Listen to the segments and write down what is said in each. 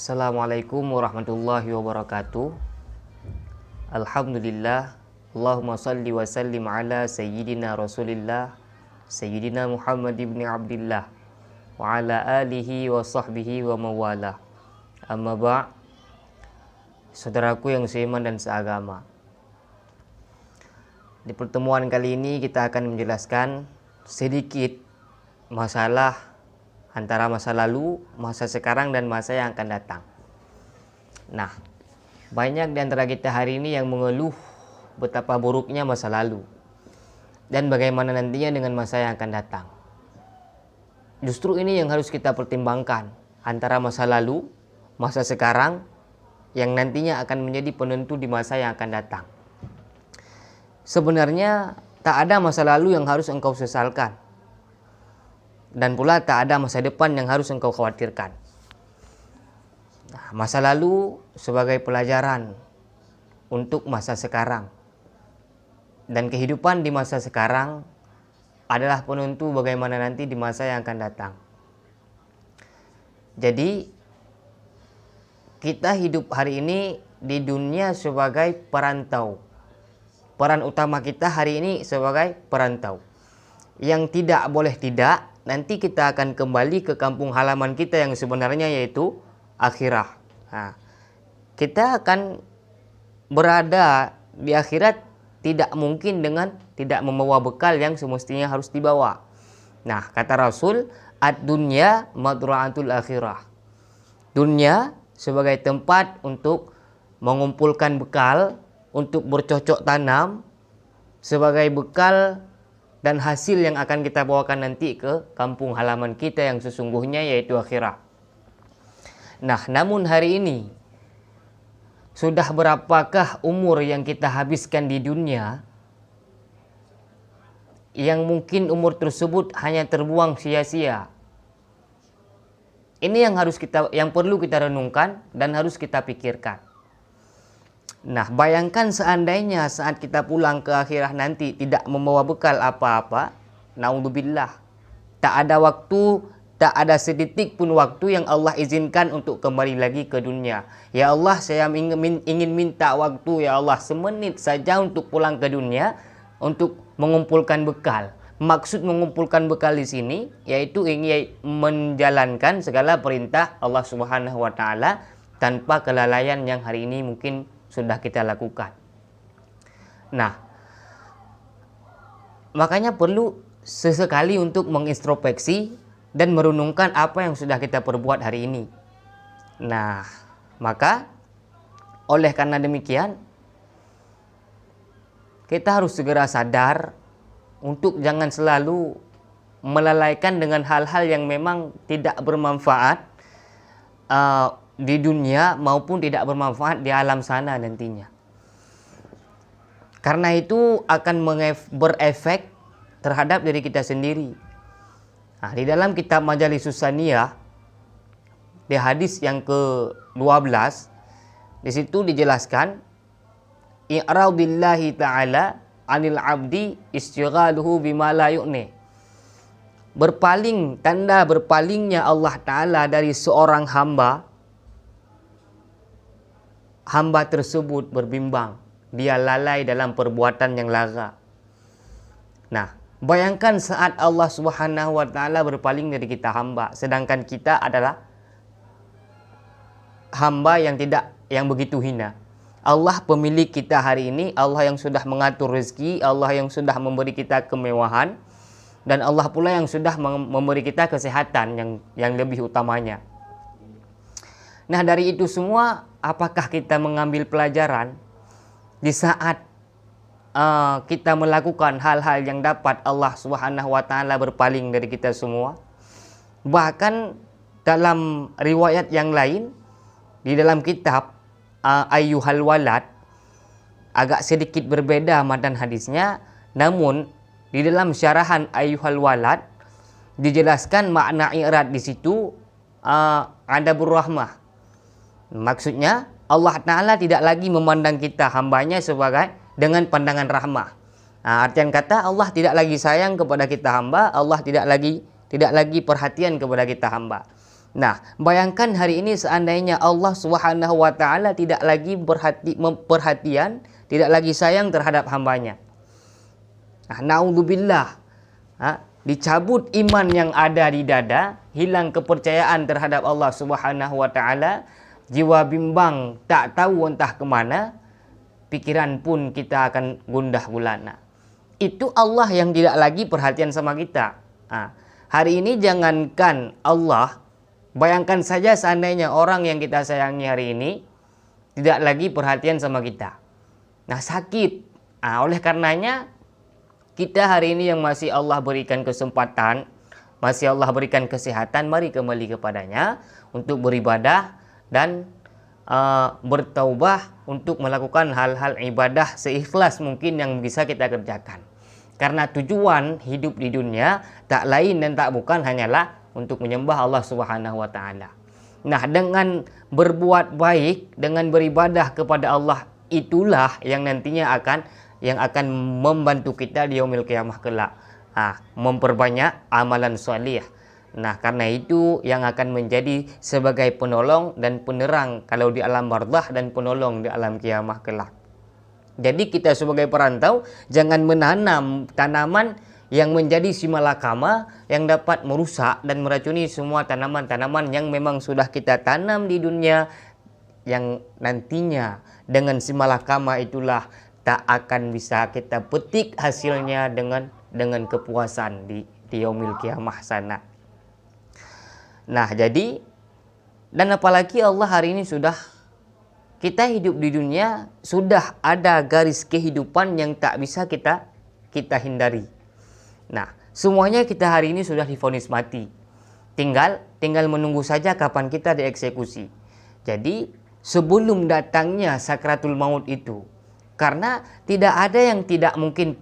Assalamualaikum warahmatullahi wabarakatuh. Alhamdulillah. Allahumma salli wa sallim ala sayyidina Rasulillah Sayyidina Muhammad ibn Abdillah wa ala alihi wa sahbihi wa mawala. Amma ba'. Saudaraku yang seiman dan seagama, di pertemuan kali ini kita akan menjelaskan sedikit masalah antara masa lalu, masa sekarang, dan masa yang akan datang. Nah, banyak di antara kita hari ini yang mengeluh betapa buruknya masa lalu dan bagaimana nantinya dengan masa yang akan datang. Justru ini yang harus kita pertimbangkan, antara masa lalu, masa sekarang, yang nantinya akan menjadi penentu di masa yang akan datang. Sebenarnya tak ada masa lalu yang harus engkau sesalkan, dan pula tak ada masa depan yang harus engkau khawatirkan. Nah, masa lalu sebagai pelajaran untuk masa sekarang, dan kehidupan di masa sekarang adalah penentu bagaimana nanti di masa yang akan datang. Jadi kita hidup hari ini di dunia sebagai perantau. Peran utama kita hari ini sebagai perantau, yang tidak boleh tidak, nanti kita akan kembali ke kampung halaman kita yang sebenarnya, yaitu akhirah. Nah, kita akan berada di akhirat tidak mungkin dengan tidak membawa bekal yang semestinya harus dibawa. Nah, kata Rasul, ad-dunya madra'atul akhirah. Dunia sebagai tempat untuk mengumpulkan bekal, untuk bercocok tanam, sebagai bekal dan hasil yang akan kita bawakan nanti ke kampung halaman kita yang sesungguhnya, yaitu akhirat. Nah, namun hari ini sudah berapakah umur yang kita habiskan di dunia, yang mungkin umur tersebut hanya terbuang sia-sia? Ini yang perlu kita renungkan dan harus kita pikirkan. Nah, bayangkan seandainya saat kita pulang ke akhirat nanti tidak membawa bekal apa-apa, naudzubillah, tak ada waktu, tak ada sedetik pun waktu yang Allah izinkan untuk kembali lagi ke dunia. Ya Allah, saya ingin minta waktu, ya Allah, semenit saja untuk pulang ke dunia, untuk mengumpulkan bekal. Maksud mengumpulkan bekal di sini yaitu ingin menjalankan segala perintah Allah Subhanahu wa taala tanpa kelalaian yang hari ini mungkin sudah kita lakukan. Nah, makanya perlu sesekali untuk mengintrospeksi dan merenungkan apa yang sudah kita perbuat hari ini. Nah, maka oleh karena demikian kita harus segera sadar untuk jangan selalu melalaikan dengan hal-hal yang memang tidak bermanfaat di dunia maupun tidak bermanfaat di alam sana nantinya. Karena itu akan berefek terhadap diri kita sendiri. Nah, di dalam kitab Majalisus Saniyah, di hadis yang ke-12, di situ dijelaskan, i'radillahi ta'ala anil abdi istighaluhu bima la yu'ni. Berpaling, tanda berpalingnya Allah Ta'ala dari seorang hamba. Hamba tersebut berbimbang, dia lalai dalam perbuatan yang lara. Nah, bayangkan saat Allah Subhanahu wa taala berpaling dari kita hamba, sedangkan kita adalah hamba yang begitu hina. Allah pemilik kita hari ini, Allah yang sudah mengatur rezeki, Allah yang sudah memberi kita kemewahan, dan Allah pula yang sudah memberi kita kesehatan yang lebih utamanya. Nah, dari itu semua, apakah kita mengambil pelajaran di saat kita melakukan hal-hal yang dapat Allah Subhanahu wa taala berpaling dari kita semua? Bahkan dalam riwayat yang lain, di dalam kitab Ayyuhal Walad, agak sedikit berbeda matan hadisnya, namun di dalam syarahan Ayyuhal Walad dijelaskan makna i'rad di situ ada berrahmah. Maksudnya Allah Ta'ala tidak lagi memandang kita hambanya sebagai dengan pandangan rahmah. Nah, artian kata, Allah tidak lagi sayang kepada kita hamba, Allah tidak lagi perhatian kepada kita hamba. Nah, bayangkan hari ini seandainya Allah Subhanahu wa taala tidak lagi perhatian, tidak lagi sayang terhadap hambanya. Nah, naudzubillah. Dicabut iman yang ada di dada, hilang kepercayaan terhadap Allah Subhanahu wa taala, jiwa bimbang, tak tahu entah kemana, pikiran pun kita akan gundah gulana. Itu Allah yang tidak lagi perhatian sama kita. Hari ini jangankan Allah, bayangkan saja seandainya orang yang kita sayangi hari ini tidak lagi perhatian sama kita. Nah, sakit. Oleh karenanya kita hari ini yang masih Allah berikan kesempatan, masih Allah berikan kesehatan, mari kembali kepadanya untuk beribadah dan bertaubah untuk melakukan hal-hal ibadah seikhlas mungkin yang bisa kita kerjakan. Karena tujuan hidup di dunia tak lain dan tak bukan hanyalah untuk menyembah Allah Subhanahu wa taala. Nah, dengan berbuat baik, dengan beribadah kepada Allah, itulah yang nantinya akan membantu kita di yaumil qiyamah kelak. Memperbanyak amalan salih. Nah, karena itu yang akan menjadi sebagai penolong dan penerang kalau di alam barzakh dan penolong di alam qiyamah kelak. Jadi kita sebagai perantau jangan menanam tanaman yang menjadi simalakama yang dapat merusak dan meracuni semua tanaman-tanaman yang memang sudah kita tanam di dunia, yang nantinya dengan simalakama itulah tak akan bisa kita petik hasilnya dengan kepuasan di yaumil qiyamah sana. Nah, jadi dan apalagi Allah hari ini sudah, kita hidup di dunia sudah ada garis kehidupan yang tak bisa kita hindari. Nah, semuanya kita hari ini sudah divonis mati. Tinggal menunggu saja kapan kita dieksekusi. Jadi sebelum datangnya sakratul maut itu, karena tidak ada yang tidak mungkin,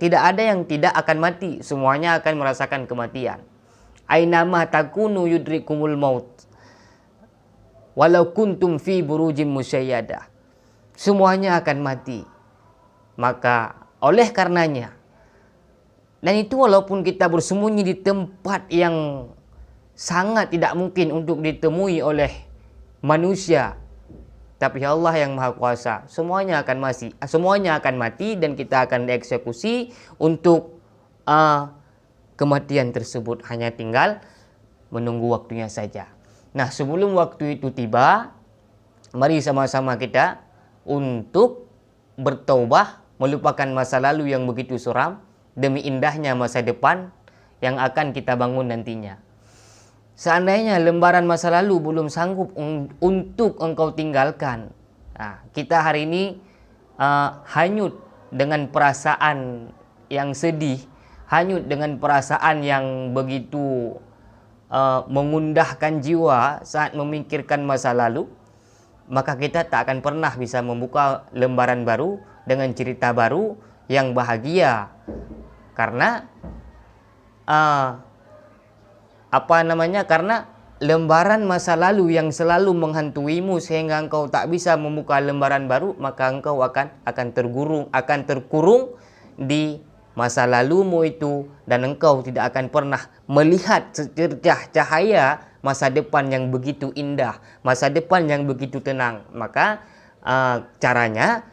tidak ada yang tidak akan mati, semuanya akan merasakan kematian. Ainama takunu yudrikumul maut walau kuntum fi burujim musyayyadah. Semuanya akan mati. Maka oleh karenanya, dan itu walaupun kita bersembunyi di tempat yang sangat tidak mungkin untuk ditemui oleh manusia, tapi Allah yang Maha Kuasa, semuanya akan mati dan kita akan dieksekusi untuk kematian tersebut. Hanya tinggal menunggu waktunya saja. Nah, sebelum waktu itu tiba, mari sama-sama kita untuk bertaubah, melupakan masa lalu yang begitu suram demi indahnya masa depan yang akan kita bangun nantinya. Seandainya lembaran masa lalu belum sanggup untuk engkau tinggalkan, kita hari ini hanyut dengan perasaan yang sedih, hanyut dengan perasaan yang begitu mengundahkan jiwa saat memikirkan masa lalu, maka kita tak akan pernah bisa membuka lembaran baru dengan cerita baru yang bahagia. Karena karena lembaran masa lalu yang selalu menghantuimu sehingga engkau tak bisa membuka lembaran baru, maka engkau akan terkurung di masa lalumu itu, dan engkau tidak akan pernah melihat secercah cahaya masa depan yang begitu indah, masa depan yang begitu tenang. Maka caranya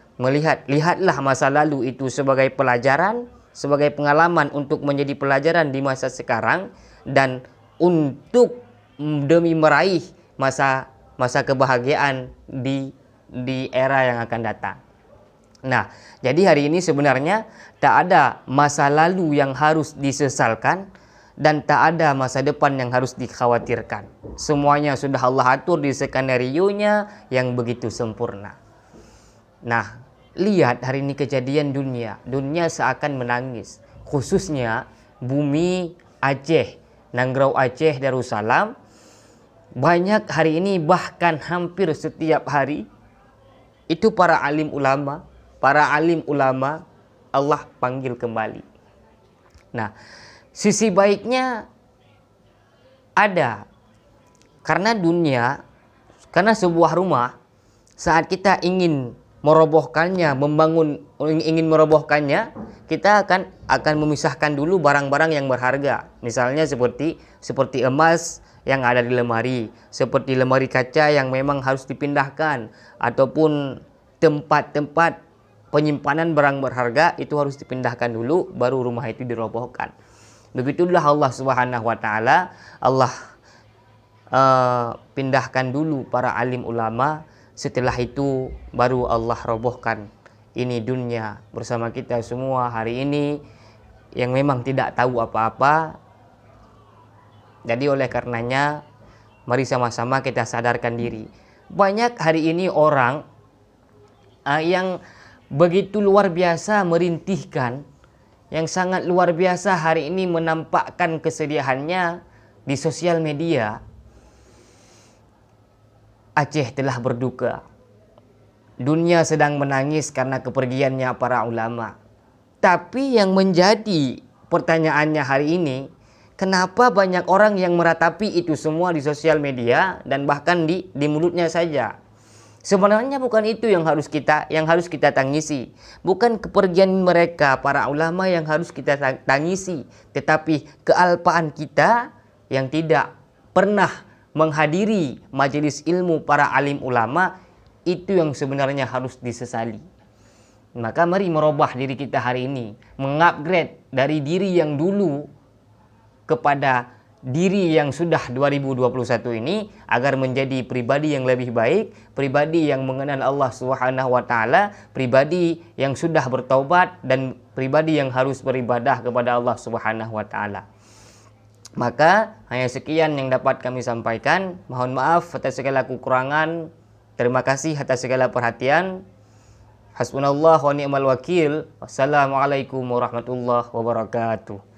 lihatlah masa lalu itu sebagai pelajaran, sebagai pengalaman untuk menjadi pelajaran di masa sekarang, dan untuk demi meraih masa kebahagiaan di era yang akan datang. Nah, jadi hari ini sebenarnya tak ada masa lalu yang harus disesalkan dan tak ada masa depan yang harus dikhawatirkan. Semuanya sudah Allah atur di skenario-nya yang begitu sempurna. Nah, lihat hari ini kejadian dunia seakan menangis. Khususnya bumi Aceh, Nangrau Aceh, Darussalam. Banyak hari ini, bahkan hampir setiap hari, itu para alim ulama Allah panggil kembali. Nah, sisi baiknya ada. Karena sebuah rumah, saat kita ingin merobohkannya, ingin merobohkannya, kita akan memisahkan dulu barang-barang yang berharga. Misalnya seperti emas yang ada di lemari, seperti lemari kaca yang memang harus dipindahkan, ataupun tempat-tempat penyimpanan barang berharga itu harus dipindahkan dulu, baru rumah itu dirobohkan. Begitulah Allah Subhanahu wa taala. Allah pindahkan dulu para alim ulama, setelah itu baru Allah robohkan ini dunia bersama kita semua hari ini yang memang tidak tahu apa-apa. Jadi oleh karenanya mari sama-sama kita sadarkan diri. Banyak hari ini orang yang begitu luar biasa merintihkan, yang sangat luar biasa hari ini menampakkan kesedihannya di sosial media. Aceh telah berduka. Dunia sedang menangis karena kepergiannya para ulama. Tapi yang menjadi pertanyaannya hari ini, kenapa banyak orang yang meratapi itu semua di sosial media dan bahkan di mulutnya saja? Sebenarnya bukan itu yang harus kita tangisi. Bukan kepergian mereka para ulama yang harus kita tangisi, tetapi kealpaan kita yang tidak pernah menghadiri majelis ilmu para alim ulama, itu yang sebenarnya harus disesali. Maka mari merubah diri kita hari ini, mengupgrade dari diri yang dulu kepada diri yang sudah 2021 ini, agar menjadi pribadi yang lebih baik, pribadi yang mengenal Allah Subhanahu wa taala, pribadi yang sudah bertaubat, dan pribadi yang harus beribadah kepada Allah Subhanahu wa taala. Maka hanya sekian yang dapat kami sampaikan. Mohon maaf atas segala kekurangan. Terima kasih atas segala perhatian. Hasbunallah wa ni'mal wakil. Wassalamualaikum warahmatullahi wabarakatuh.